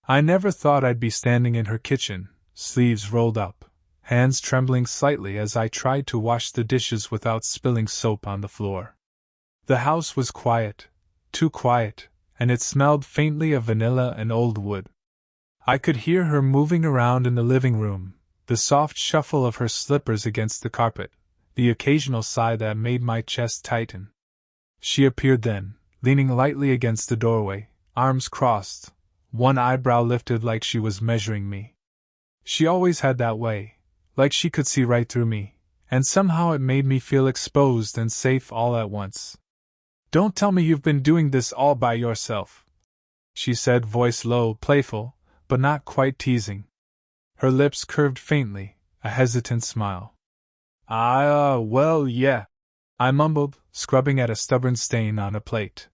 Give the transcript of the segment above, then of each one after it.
I never thought I'd be standing in her kitchen, sleeves rolled up, hands trembling slightly as I tried to wash the dishes without spilling soap on the floor. The house was quiet, too quiet, and it smelled faintly of vanilla and old wood. I could hear her moving around in the living room, the soft shuffle of her slippers against the carpet, the occasional sigh that made my chest tighten. She appeared then, leaning lightly against the doorway, arms crossed, one eyebrow lifted like she was measuring me. She always had that way, like she could see right through me, and somehow it made me feel exposed and safe all at once. "Don't tell me you've been doing this all by yourself," she said, voice low, playful, but not quite teasing. Her lips curved faintly, a hesitant smile. Well, yeah," I mumbled, scrubbing at a stubborn stain on a plate.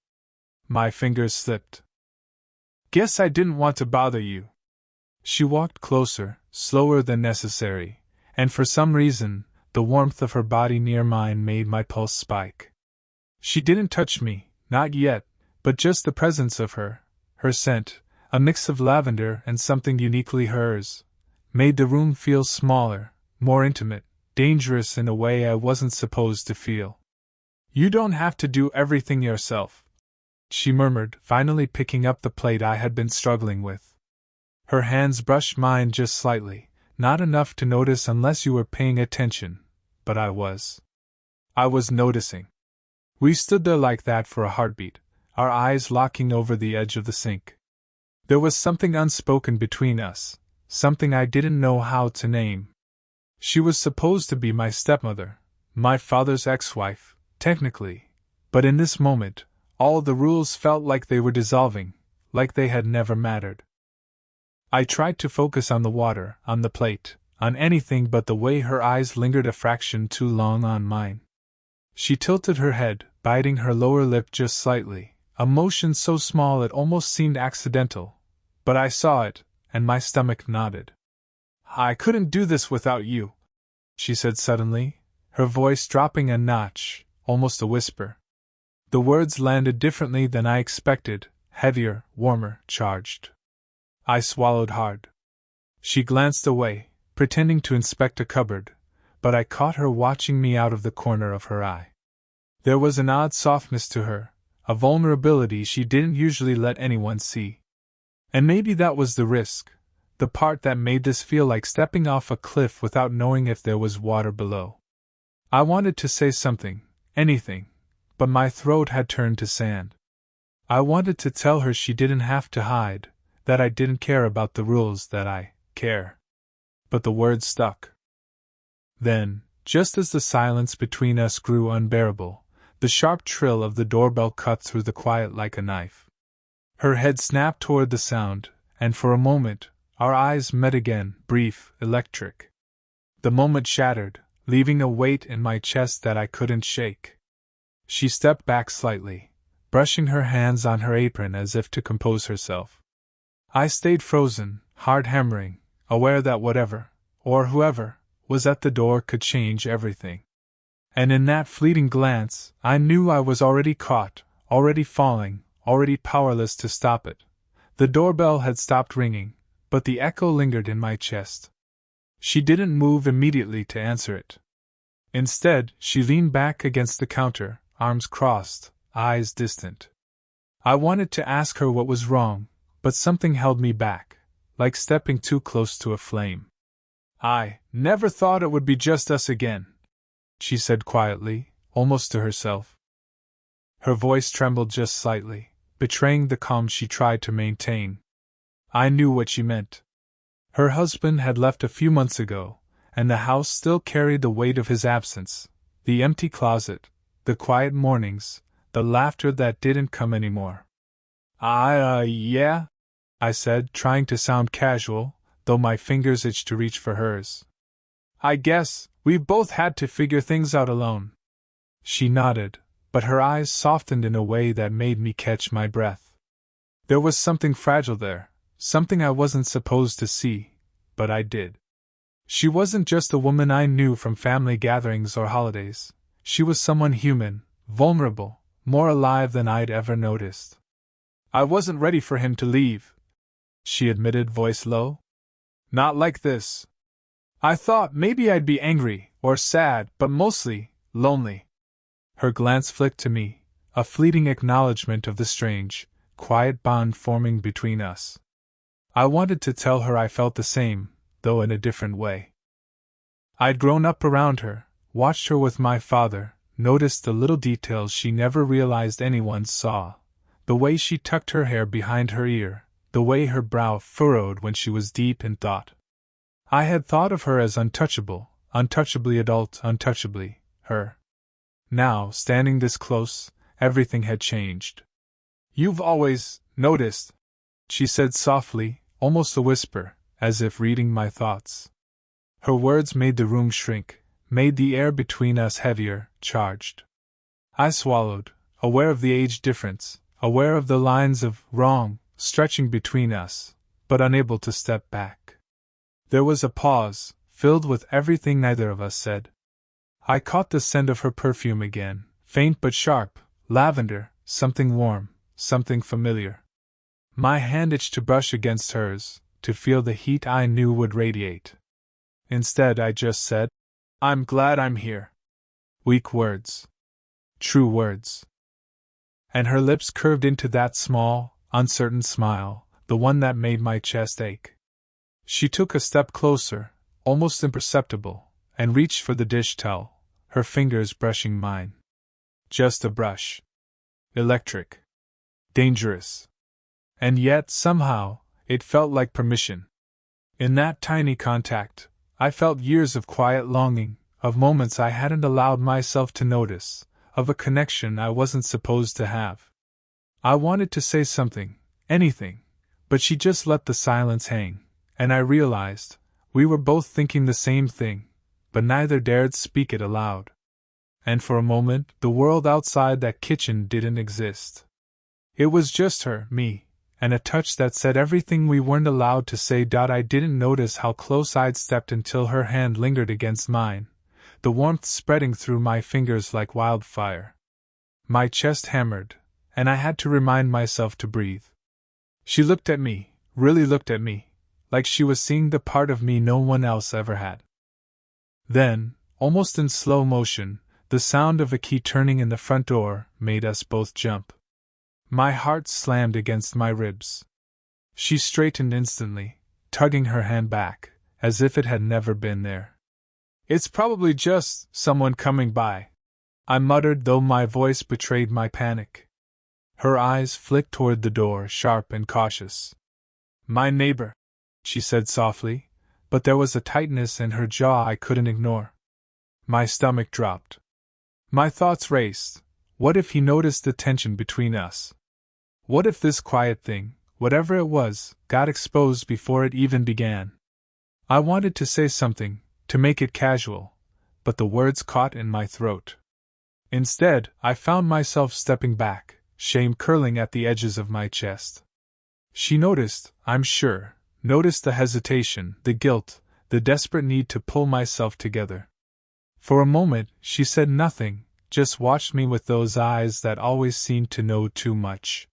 My fingers slipped. "Guess I didn't want to bother you." She walked closer, slower than necessary, and for some reason, the warmth of her body near mine made my pulse spike. She didn't touch me, not yet, but just the presence of her scent, a mix of lavender and something uniquely hers, made the room feel smaller, more intimate, dangerous in a way I wasn't supposed to feel. "You don't have to do everything yourself," she murmured, finally picking up the plate I had been struggling with. Her hands brushed mine just slightly, not enough to notice unless you were paying attention, but I was. I was noticing. We stood there like that for a heartbeat, our eyes locking over the edge of the sink. There was something unspoken between us, something I didn't know how to name. She was supposed to be my stepmother, my father's ex-wife, technically, but in this moment, all the rules felt like they were dissolving, like they had never mattered. I tried to focus on the water, on the plate, on anything but the way her eyes lingered a fraction too long on mine. She tilted her head, biting her lower lip just slightly, a motion so small it almost seemed accidental, but I saw it, and my stomach nodded. "I couldn't do this without you," she said suddenly, her voice dropping a notch, almost a whisper. The words landed differently than I expected, heavier, warmer, charged. I swallowed hard. She glanced away, pretending to inspect a cupboard, but I caught her watching me out of the corner of her eye. There was an odd softness to her, a vulnerability she didn't usually let anyone see. And maybe that was the risk, the part that made this feel like stepping off a cliff without knowing if there was water below. I wanted to say something, anything, but my throat had turned to sand. I wanted to tell her she didn't have to hide, that I didn't care about the rules that I care. But the words stuck. Then, just as the silence between us grew unbearable, the sharp trill of the doorbell cut through the quiet like a knife. Her head snapped toward the sound, and for a moment, our eyes met again, brief, electric. The moment shattered, leaving a weight in my chest that I couldn't shake. She stepped back slightly, brushing her hands on her apron as if to compose herself. I stayed frozen, heart hammering, aware that whatever, or whoever, was at the door could change everything. And in that fleeting glance, I knew I was already caught, already falling, already powerless to stop it. The doorbell had stopped ringing, but the echo lingered in my chest. She didn't move immediately to answer it. Instead, she leaned back against the counter, arms crossed, eyes distant. I wanted to ask her what was wrong, but something held me back, like stepping too close to a flame. "I never thought it would be just us again," she said quietly, almost to herself. Her voice trembled just slightly, betraying the calm she tried to maintain. I knew what she meant. Her husband had left a few months ago, and the house still carried the weight of his absence, the empty closet, the quiet mornings, the laughter that didn't come anymore. Yeah," I said, trying to sound casual, though my fingers itched to reach for hers. "I guess we've both had to figure things out alone." She nodded, but her eyes softened in a way that made me catch my breath. There was something fragile there, something I wasn't supposed to see, but I did. She wasn't just a woman I knew from family gatherings or holidays. She was someone human, vulnerable, more alive than I'd ever noticed. "I wasn't ready for him to leave," she admitted, voice low. Not like this. I thought maybe I'd be angry or sad, but mostly lonely. Her glance flicked to me, a fleeting acknowledgement of the strange, quiet bond forming between us. I wanted to tell her I felt the same, though in a different way. I'd grown up around her, watched her with my father, noticed the little details she never realized anyone saw, the way she tucked her hair behind her ear, the way her brow furrowed when she was deep in thought. I had thought of her as untouchable, untouchably adult, untouchably her. Now, standing this close, everything had changed. You've always noticed, she said softly, almost a whisper, as if reading my thoughts. Her words made the room shrink, made the air between us heavier, charged. I swallowed, aware of the age difference, aware of the lines of wrong stretching between us, but unable to step back. There was a pause, filled with everything neither of us said. I caught the scent of her perfume again, faint but sharp, lavender, something warm, something familiar. My hand itched to brush against hers, to feel the heat I knew would radiate. Instead, I just said, I'm glad I'm here. Weak words. True words. And her lips curved into that small, uncertain smile, the one that made my chest ache. She took a step closer, almost imperceptible, and reached for the dish towel, her fingers brushing mine. Just a brush. Electric. Dangerous. And yet, somehow, it felt like permission. In that tiny contact, I felt years of quiet longing, of moments I hadn't allowed myself to notice, of a connection I wasn't supposed to have. I wanted to say something, anything, but she just let the silence hang, and I realized we were both thinking the same thing, but neither dared speak it aloud. And for a moment, the world outside that kitchen didn't exist. It was just her, me, and a touch that said everything we weren't allowed to say. I didn't notice how close I'd stepped until her hand lingered against mine, the warmth spreading through my fingers like wildfire. My chest hammered, and I had to remind myself to breathe. She looked at me, really looked at me, like she was seeing the part of me no one else ever had. Then, almost in slow motion, the sound of a key turning in the front door made us both jump. My heart slammed against my ribs. She straightened instantly, tugging her hand back, as if it had never been there. It's probably just someone coming by, I muttered, though my voice betrayed my panic. Her eyes flicked toward the door, sharp and cautious. My neighbor, she said softly, but there was a tightness in her jaw I couldn't ignore. My stomach dropped. My thoughts raced. What if he noticed the tension between us? What if this quiet thing, whatever it was, got exposed before it even began? I wanted to say something, to make it casual, but the words caught in my throat. Instead, I found myself stepping back, shame curling at the edges of my chest. She noticed, I'm sure, noticed the hesitation, the guilt, the desperate need to pull myself together. For a moment, she said nothing, just watched me with those eyes that always seemed to know too much.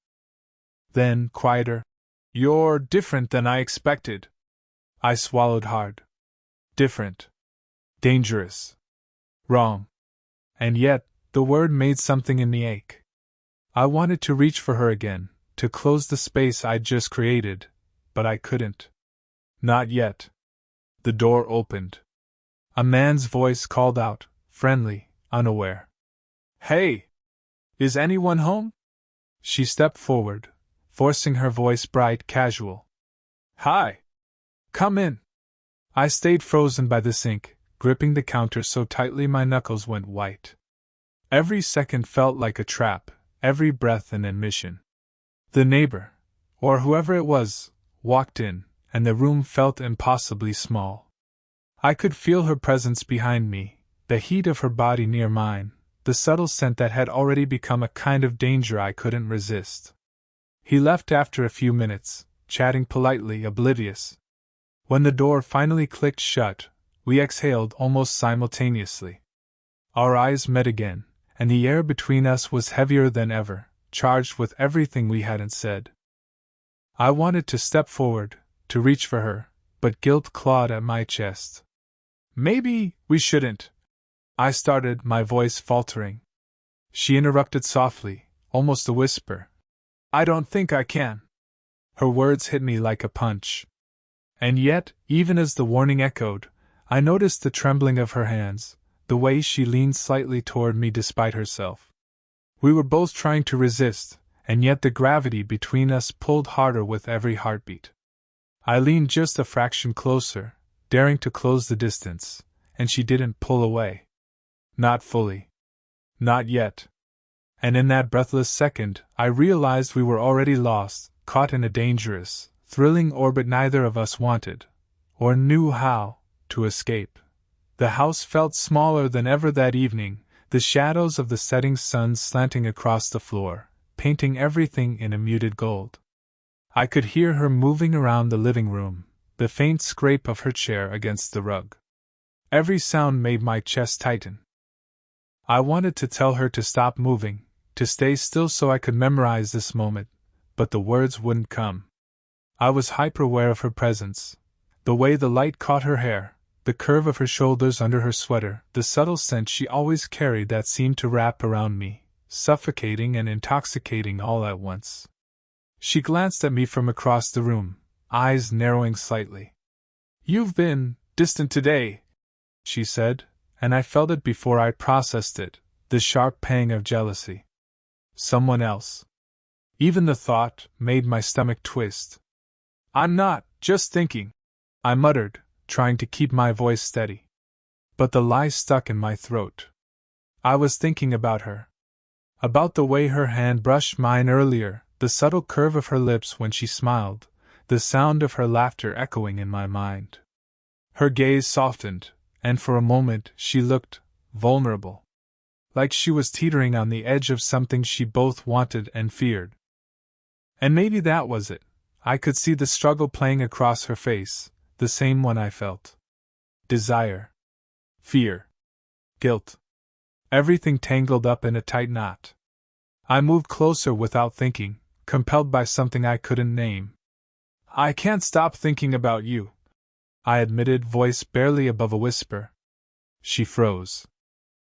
Then, quieter, You're different than I expected. I swallowed hard. Different. Dangerous. Wrong. And yet, the word made something in me ache. I wanted to reach for her again, to close the space I'd just created, but I couldn't. Not yet. The door opened. A man's voice called out, friendly, unaware. Hey! Is anyone home? She stepped forward, forcing her voice bright, casual. Hi! Come in! I stayed frozen by the sink, gripping the counter so tightly my knuckles went white. Every second felt like a trap, every breath an admission. The neighbor, or whoever it was, walked in, and the room felt impossibly small. I could feel her presence behind me, the heat of her body near mine, the subtle scent that had already become a kind of danger I couldn't resist. He left after a few minutes, chatting politely, oblivious. When the door finally clicked shut, we exhaled almost simultaneously. Our eyes met again, and the air between us was heavier than ever, charged with everything we hadn't said. I wanted to step forward, to reach for her, but guilt clawed at my chest. Maybe we shouldn't. I started, my voice faltering. She interrupted softly, almost a whisper. I don't think I can. Her words hit me like a punch. And yet, even as the warning echoed, I noticed the trembling of her hands, the way she leaned slightly toward me despite herself. We were both trying to resist, and yet the gravity between us pulled harder with every heartbeat. I leaned just a fraction closer, daring to close the distance, and she didn't pull away. Not fully. Not yet. And in that breathless second, I realized we were already lost, caught in a dangerous, thrilling orbit neither of us wanted, or knew how, to escape. The house felt smaller than ever that evening, the shadows of the setting sun slanting across the floor, painting everything in a muted gold. I could hear her moving around the living room, the faint scrape of her chair against the rug. Every sound made my chest tighten. I wanted to tell her to stop moving, to stay still so I could memorize this moment, but the words wouldn't come. I was hyper-aware of her presence, the way the light caught her hair, the curve of her shoulders under her sweater, the subtle scent she always carried that seemed to wrap around me, suffocating and intoxicating all at once. She glanced at me from across the room, eyes narrowing slightly. You've been distant today, she said, and I felt it before I processed it, the sharp pang of jealousy. Someone else. Even the thought made my stomach twist. I'm not, just thinking, I muttered, trying to keep my voice steady. But the lie stuck in my throat. I was thinking about her. About the way her hand brushed mine earlier, the subtle curve of her lips when she smiled, the sound of her laughter echoing in my mind. Her gaze softened, and for a moment she looked vulnerable. Like she was teetering on the edge of something she both wanted and feared. And maybe that was it. I could see the struggle playing across her face, the same one I felt. Desire. Fear. Guilt. Everything tangled up in a tight knot. I moved closer without thinking, compelled by something I couldn't name. I can't stop thinking about you, I admitted, voice barely above a whisper. She froze.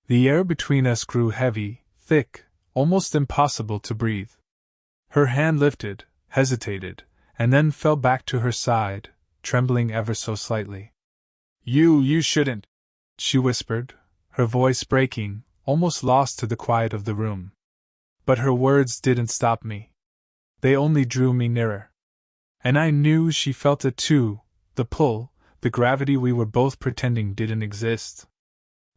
The air between us grew heavy, thick, almost impossible to breathe. Her hand lifted, hesitated, and then fell back to her side, trembling ever so slightly. You shouldn't, she whispered, her voice breaking, almost lost to the quiet of the room. But her words didn't stop me. They only drew me nearer. And I knew she felt it too, the pull, the gravity we were both pretending didn't exist.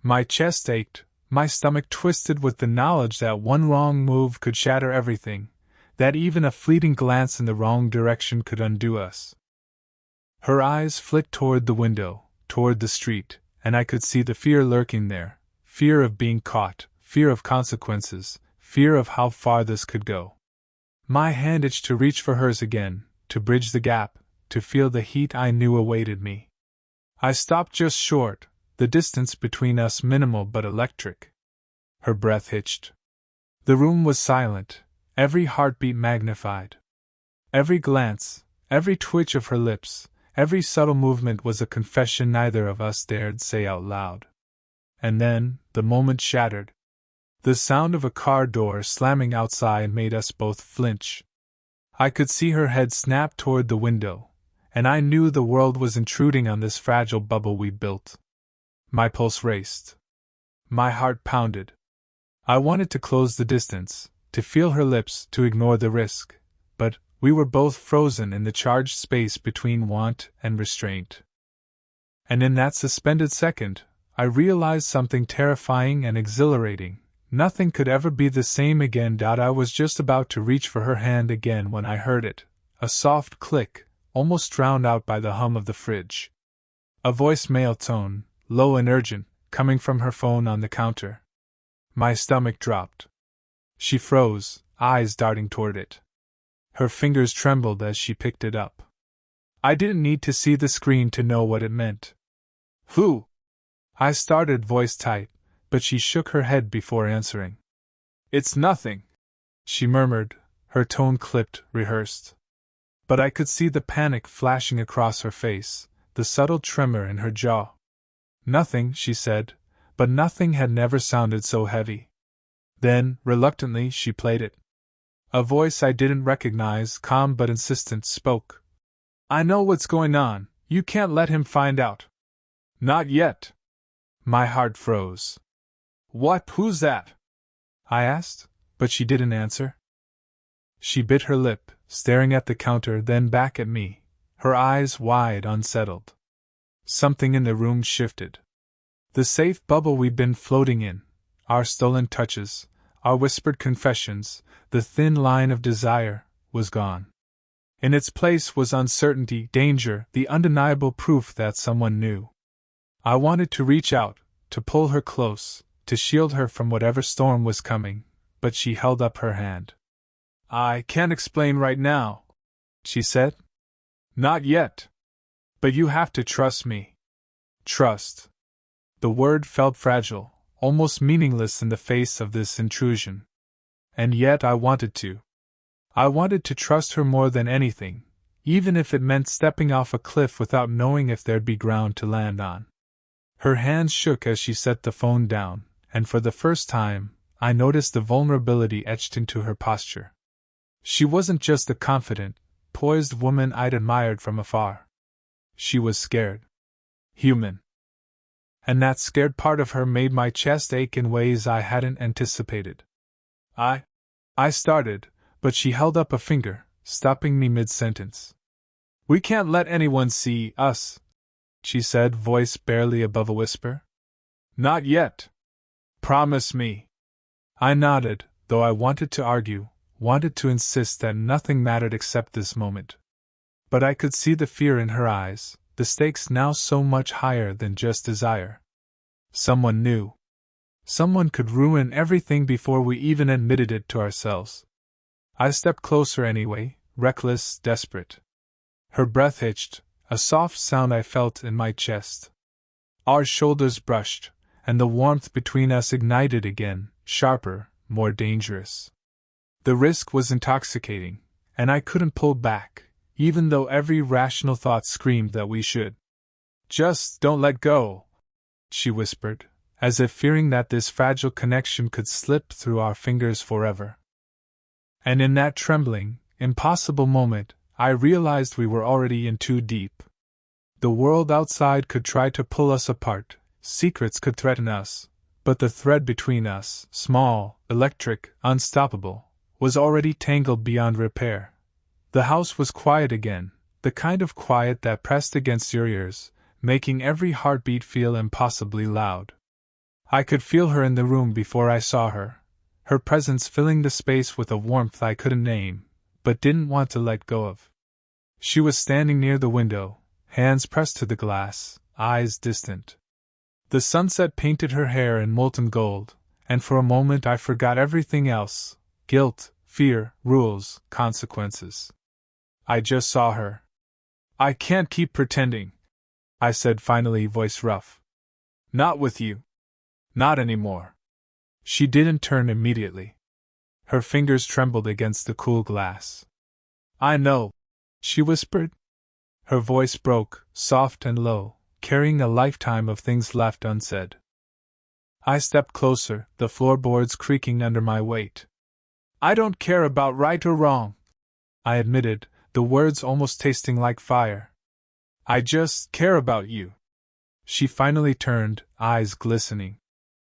My chest ached, my stomach twisted with the knowledge that one wrong move could shatter everything, that even a fleeting glance in the wrong direction could undo us. Her eyes flicked toward the window, toward the street, and I could see the fear lurking there, fear of being caught, fear of consequences, fear of how far this could go. My hand itched to reach for hers again, to bridge the gap, to feel the heat I knew awaited me. I stopped just short, the distance between us minimal but electric. Her breath hitched. The room was silent, every heartbeat magnified. Every glance, every twitch of her lips, every subtle movement was a confession neither of us dared say out loud. And then, the moment shattered. The sound of a car door slamming outside made us both flinch. I could see her head snap toward the window, and I knew the world was intruding on this fragile bubble we built. My pulse raced. My heart pounded. I wanted to close the distance, to feel her lips, to ignore the risk, but we were both frozen in the charged space between want and restraint. And in that suspended second, I realized something terrifying and exhilarating. Nothing could ever be the same again. I was just about to reach for her hand again when I heard it, a soft click, almost drowned out by the hum of the fridge. A voicemail tone, low and urgent, coming from her phone on the counter. My stomach dropped. She froze, eyes darting toward it. Her fingers trembled as she picked it up. I didn't need to see the screen to know what it meant. Who? I started, voice tight, but she shook her head before answering. It's nothing, she murmured, her tone clipped, rehearsed. But I could see the panic flashing across her face, the subtle tremor in her jaw. Nothing, she said, but nothing had never sounded so heavy. Then, reluctantly, she played it. A voice I didn't recognize, calm but insistent, spoke. I know what's going on, you can't let him find out. Not yet. My heart froze. What? Who's that? I asked, but she didn't answer. She bit her lip, staring at the counter, then back at me, her eyes wide, unsettled. Something in the room shifted. The safe bubble we'd been floating in, our stolen touches, our whispered confessions, the thin line of desire, was gone. In its place was uncertainty, danger, the undeniable proof that someone knew. I wanted to reach out, to pull her close, to shield her from whatever storm was coming, but she held up her hand. I can't explain right now, she said. Not yet. But you have to trust me. Trust. The word felt fragile, almost meaningless in the face of this intrusion. And yet I wanted to. I wanted to trust her more than anything, even if it meant stepping off a cliff without knowing if there'd be ground to land on. Her hands shook as she set the phone down, and for the first time, I noticed the vulnerability etched into her posture. She wasn't just the confident, poised woman I'd admired from afar. She was scared. Human. And that scared part of her made my chest ache in ways I hadn't anticipated. I started, but she held up a finger, stopping me mid-sentence. We can't let anyone see us, she said, voice barely above a whisper. Not yet. Promise me. I nodded, though I wanted to argue, wanted to insist that nothing mattered except this moment. But I could see the fear in her eyes, the stakes now so much higher than just desire. Someone knew. Someone could ruin everything before we even admitted it to ourselves. I stepped closer anyway, reckless, desperate. Her breath hitched, a soft sound I felt in my chest. Our shoulders brushed, and the warmth between us ignited again, sharper, more dangerous. The risk was intoxicating, and I couldn't pull back, even though every rational thought screamed that we should. Just don't let go, she whispered, as if fearing that this fragile connection could slip through our fingers forever. And in that trembling, impossible moment, I realized we were already in too deep. The world outside could try to pull us apart, secrets could threaten us, but the thread between us, small, electric, unstoppable, was already tangled beyond repair. The house was quiet again, the kind of quiet that pressed against your ears, making every heartbeat feel impossibly loud. I could feel her in the room before I saw her, her presence filling the space with a warmth I couldn't name, but didn't want to let go of. She was standing near the window, hands pressed to the glass, eyes distant. The sunset painted her hair in molten gold, and for a moment I forgot everything else: guilt, fear, rules, consequences. I just saw her. I can't keep pretending, I said finally, voice rough. Not with you. Not anymore. She didn't turn immediately. Her fingers trembled against the cool glass. I know, she whispered. Her voice broke, soft and low, carrying a lifetime of things left unsaid. I stepped closer, the floorboards creaking under my weight. I don't care about right or wrong, I admitted, the words almost tasting like fire. I just care about you. She finally turned, eyes glistening.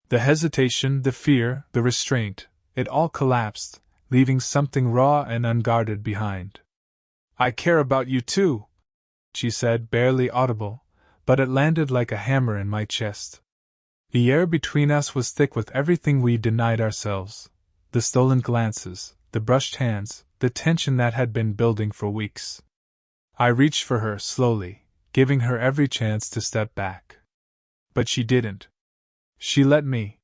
The hesitation, the fear, the restraint, it all collapsed, leaving something raw and unguarded behind. I care about you too, she said, barely audible, but it landed like a hammer in my chest. The air between us was thick with everything we denied ourselves: the stolen glances, the brushed hands, the tension that had been building for weeks. I reached for her slowly, giving her every chance to step back. But she didn't. She let me.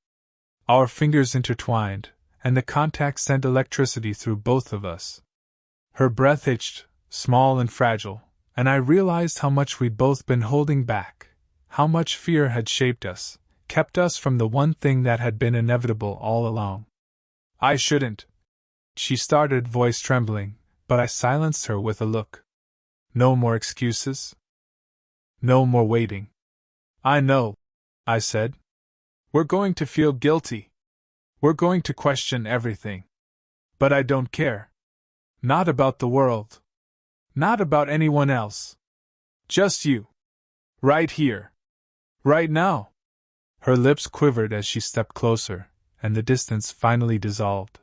Our fingers intertwined, and the contact sent electricity through both of us. Her breath hitched, small and fragile, and I realized how much we'd both been holding back, how much fear had shaped us, kept us from the one thing that had been inevitable all along. I shouldn't. She started, voice trembling, but I silenced her with a look. No more excuses. No more waiting. I know, I said. We're going to feel guilty. We're going to question everything. But I don't care. Not about the world. Not about anyone else. Just you. Right here. Right now. Her lips quivered as she stepped closer, and the distance finally dissolved.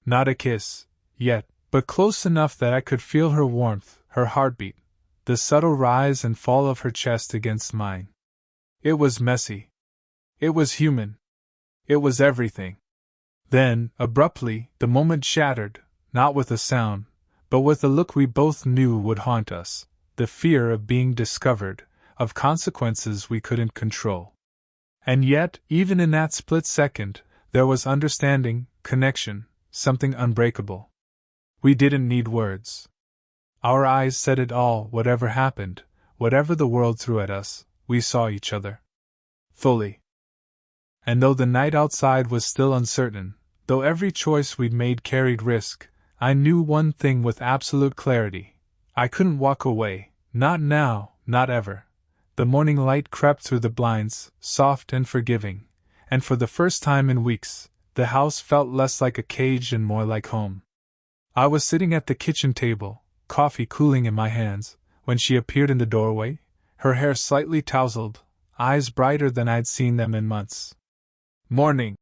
Not a kiss, yet, but close enough that I could feel her warmth, her heartbeat, the subtle rise and fall of her chest against mine. It was messy. It was human. It was everything. Then, abruptly, the moment shattered, not with a sound, but with a look we both knew would haunt us, the fear of being discovered, of consequences we couldn't control. And yet, even in that split second, there was understanding, connection, something unbreakable. We didn't need words. Our eyes said it all. Whatever happened, whatever the world threw at us, we saw each other. Fully. And though the night outside was still uncertain, though every choice we'd made carried risk, I knew one thing with absolute clarity. I couldn't walk away, not now, not ever. The morning light crept through the blinds, soft and forgiving, and for the first time in weeks, the house felt less like a cage and more like home. I was sitting at the kitchen table, coffee cooling in my hands, when she appeared in the doorway, her hair slightly tousled, eyes brighter than I'd seen them in months. "Morning,"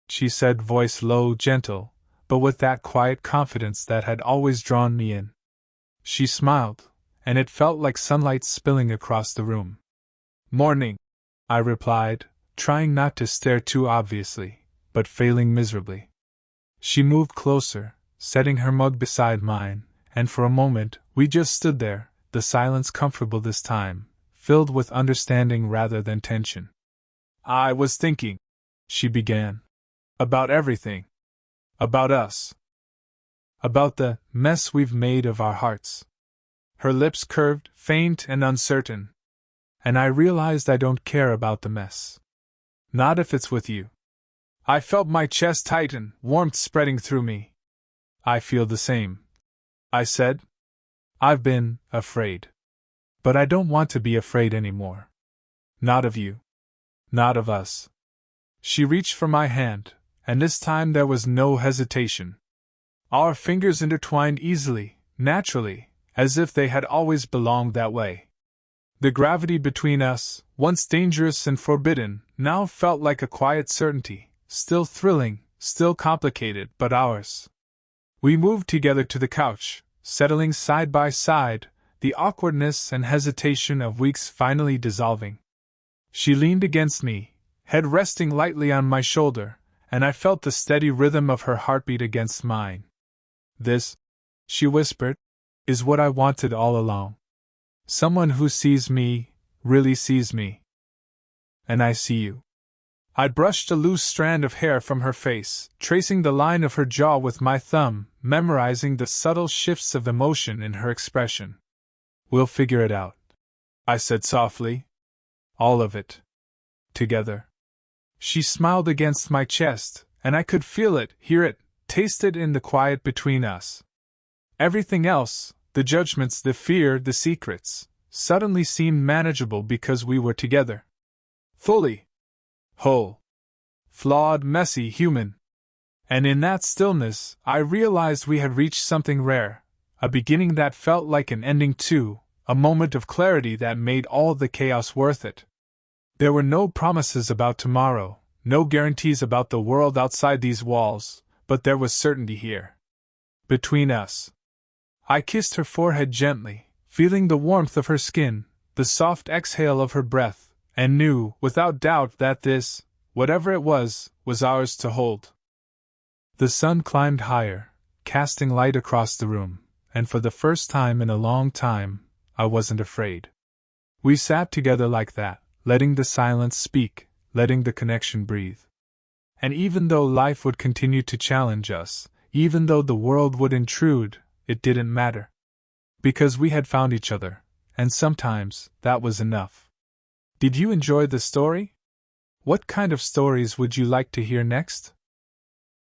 she said, voice low, gentle, but with that quiet confidence that had always drawn me in. She smiled, and it felt like sunlight spilling across the room. "Morning," I replied, trying not to stare too obviously, but failing miserably. She moved closer, setting her mug beside mine, and for a moment we just stood there, the silence comfortable this time, filled with understanding rather than tension. "I was thinking," she began, "about everything. About us. About the mess we've made of our hearts." Her lips curved, faint and uncertain. "And I realized I don't care about the mess. Not if it's with you." I felt my chest tighten, warmth spreading through me. "I feel the same," I said. "I've been afraid. But I don't want to be afraid anymore. Not of you. Not of us." She reached for my hand, and this time there was no hesitation. Our fingers intertwined easily, naturally, as if they had always belonged that way. The gravity between us, once dangerous and forbidden, now felt like a quiet certainty, still thrilling, still complicated, but ours. We moved together to the couch, settling side by side, the awkwardness and hesitation of weeks finally dissolving. She leaned against me, head resting lightly on my shoulder, and I felt the steady rhythm of her heartbeat against mine. "This," she whispered, "is what I wanted all along. Someone who sees me, really sees me. And I see you." I brushed a loose strand of hair from her face, tracing the line of her jaw with my thumb, memorizing the subtle shifts of emotion in her expression. "We'll figure it out," I said softly. "All of it. Together." She smiled against my chest, and I could feel it, hear it, taste it in the quiet between us. Everything else, the judgments, the fear, the secrets, suddenly seemed manageable because we were together. Fully. Whole. Flawed, messy, human. And in that stillness, I realized we had reached something rare, a beginning that felt like an ending too, a moment of clarity that made all the chaos worth it. There were no promises about tomorrow, no guarantees about the world outside these walls, but there was certainty here. Between us. I kissed her forehead gently, feeling the warmth of her skin, the soft exhale of her breath, and knew, without doubt, that this, whatever it was ours to hold. The sun climbed higher, casting light across the room, and for the first time in a long time, I wasn't afraid. We sat together like that, letting the silence speak, letting the connection breathe. And even though life would continue to challenge us, even though the world would intrude, it didn't matter. Because we had found each other, and sometimes that was enough. Did you enjoy the story? What kind of stories would you like to hear next?